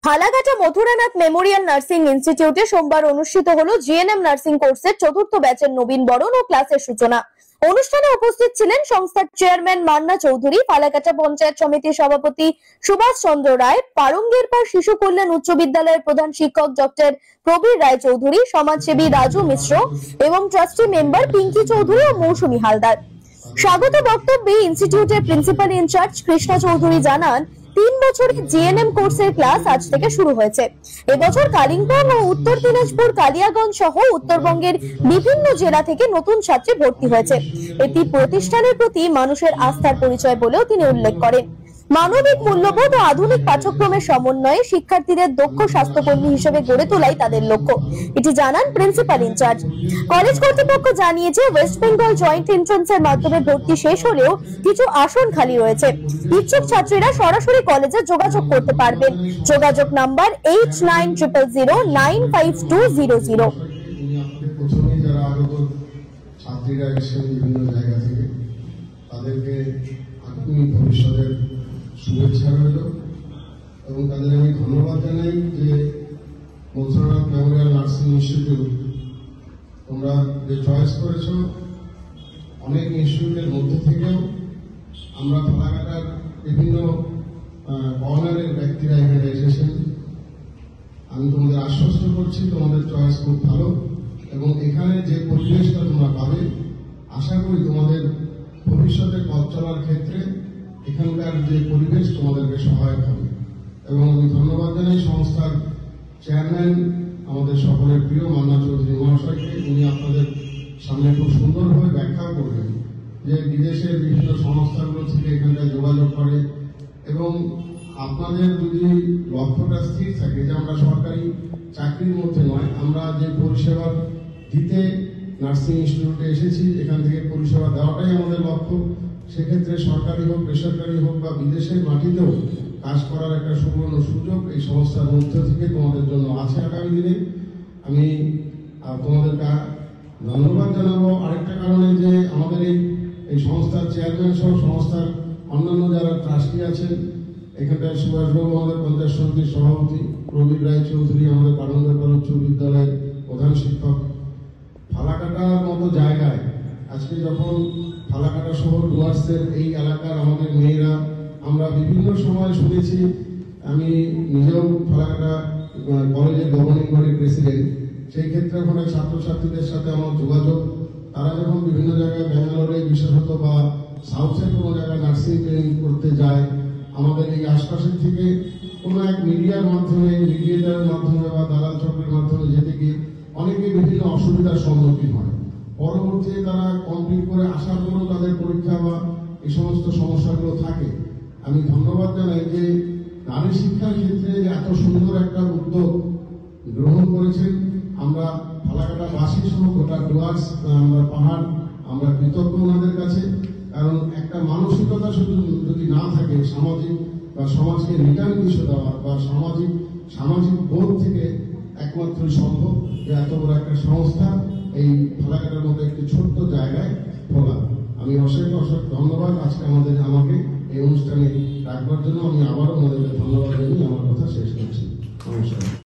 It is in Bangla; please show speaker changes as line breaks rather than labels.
ফালাকাটা মথুরানাথ মেমোরিয়াল নার্সিং ইনস্টিটিউটে সোমবার অনুষ্ঠিত হলো জিএনএম নার্সিং কোর্সের চতুর্থ ব্যাচের নবীনবরণ ও ক্লাসের সূচনা। অনুষ্ঠানে উপস্থিত ছিলেন সংস্থার চেয়ারম্যান মান্না চৌধুরী, ফালাকাটা পঞ্চায়েত সমিতির সভাপতি সুভাষ চন্দ্র রায়, পারঙ্গেরপাড় শিশু কল্যাণ উচ্চ বিদ্যালয়ের প্রধান শিক্ষক ডক্টর প্রবীর রায় চৌধুরী, সমাজসেবী রাজু মিশ্র এবং ট্রাস্টি মেম্বার পিঙ্কি চৌধুরী ও মৌসুমী হালদার। স্বাগত বক্তব্যে ইনস্টিটিউটের প্রিন্সিপাল ইনচার্জ কৃষ্ণা চৌধুরী জানান, 3 বছরের জিএনএম কোর্সের ক্লাস আজ থেকে শুরু হয়েছে। এবছর কালিম্পং ও উত্তর দিনাজপুর, কালিয়াগঞ্জ সহ উত্তরবঙ্গের বিভিন্ন জেলা থেকে নতুন ছাত্রী ভর্তি হয়েছে। এটি প্রতিষ্ঠানের প্রতি মানুষের আস্থার পরিচয় বলেও তিনি উল্লেখ করেন। মানবিক মূল্যবোধ ও আধুনিক পাঠ্যক্রমের সমন্বয়ে শিক্ষার্থীদের দক্ষ স্বাস্থ্যকর্মী হিসেবে গড়ে তোলাই তাদের লক্ষ্য, এটি জানান প্রিন্সিপাল ইনচার্জ। কলেজ কর্তৃপক্ষ জানিয়েছে, ওয়েস্ট বেঙ্গল জয়েন্ট এন্ট্রান্সের মাধ্যমে ভর্তি শেষ হলেও কিছু আসন খালি রয়েছে। ইচ্ছুক ছাত্রীরা সরাসরি কলেজে যোগাযোগ করতে পারবেন। যোগাযোগ নাম্বার 8900095200।
ছাত্রীরা এসে বিভিন্ন জায়গা থেকে তাদেরকে আগামী ভবিষ্যতের শুভেচ্ছা রইল এবং তাদের আমি ধন্যবাদ জানাই যে মথুরানাথ মেমোরিয়াল নার্সিং ইনস্টিটিউট তোমরা যে চয়েস করেছ। অনেক ইনস্টিটিউটের মধ্যে থেকেও আমরা ফালাকাটার বিভিন্ন কর্নারের ব্যক্তিরা এখানে এসেছেন। আমি তোমাদের আশ্বস্ত করছি তোমাদের চয়েস খুব ভালো এবং এখানে যে পরিবেশটা তোমরা পাবে, আশা করি তোমাদের ভবিষ্যতে পথ চলার ক্ষেত্রে এখানকার যে পরিবেশ তোমাদেরকে সহায়ক হবে। এবং আমি ধন্যবাদ জানাই সংস্থার চেয়ারম্যান আমাদের সকলের প্রিয় মান্না চৌধুরী মহাশয়কে। উনি আপনাদের সামনে খুব সুন্দরভাবে ব্যাখ্যা করবেন যে বিদেশের বিভিন্ন সংস্থাগুলো থেকে এখানটায় যোগাযোগ করে এবং আপনাদের যদি লক্ষ্যটা স্থির থাকে যে আমরা সরকারি চাকরির মধ্যে নয়, আমরা যে পরিষেবা দিতে নার্সিং ইনস্টিটিউটে এসেছি এখান থেকে পরিষেবা দেওয়াটাই আমাদের লক্ষ্য। সেক্ষেত্রে সরকারি হোক, বেসরকারি হোক বা বিদেশের মাটিতেও কাজ করার একটা সুবর্ণ সুযোগ এই সংস্থার মধ্য থেকে তোমাদের জন্য আছে আগামী দিনে। আমি তোমাদেরকে ধন্যবাদ জানাবো আরেকটা কারণে যে আমাদের এই সংস্থার চেয়ারম্যান সহ সংস্থার অন্যান্য যারা ট্রাস্টি আছেন, এখানটায় সুভাষবাবু আমাদের পঞ্চায়েত সমিতির সভাপতি, প্রবীর রায় চৌধুরী আমাদের পারঙ্গেরপাড় উচ্চ বিদ্যালয়ের প্রধান শিক্ষক। ফালাকাটার মতো জায়গায় আজকে যখন ফালাকাটা শহর ডুয়ার্সের এই এলাকার আমাদের মেয়েরা, আমরা বিভিন্ন সময় শুনেছি, আমি নিজেও ফালাকাটা কলেজের গভর্নিং বডির প্রেসিডেন্ট, সেই ক্ষেত্রে ওখানে ছাত্রছাত্রীদের সাথে আমার যোগাযোগ, তারা যখন বিভিন্ন জায়গায় ব্যাঙ্গালোরে বিশেষত বা সাউথের কোনো জায়গায় নার্সিং ট্রেনিং করতে যায়, আমাদের এই আশপাশের থেকে কোনো এক মিডিয়ার মাধ্যমে, মিডিয়েটারের মাধ্যমে বা দালাল চক্রের মাধ্যমে যেতে গিয়ে অনেকে বিভিন্ন অসুবিধার সম্মুখীন হয়। পরবর্তীতে তারা কমপ্লিট করে আসার পরেও তাদের পরীক্ষা বা এই সমস্ত সমস্যাগুলো থাকে। আমি ধন্যবাদ জানাই যে নারী শিক্ষার ক্ষেত্রে এত সুন্দর একটা উদ্যোগ গ্রহণ করেছেন। আমরা ফালাকাটা বাসী সহ গোটা ডুয়ার্স, আমরা পাহাড়, আমরা কৃতজ্ঞ ওনাদের কাছে। কারণ একটা মানসিকতা শুধু যদি না থাকে, সামাজিক বা সমাজকে রিটার্ন কিছু দেওয়া বা সামাজিক বোধ থেকে একমাত্রই সম্ভব যে এত বড় একটা সংস্থা এই ফালাকাটার মতো একটি ছোট্ট জায়গায় খোলা। আমি অসংখ্য ধন্যবাদ আজকে আমাকে এই অনুষ্ঠানে ডাকবার জন্য। আমি আবারও আমাদেরকে ধন্যবাদ জানিয়ে আমার কথা শেষ করছি। নমস্কার।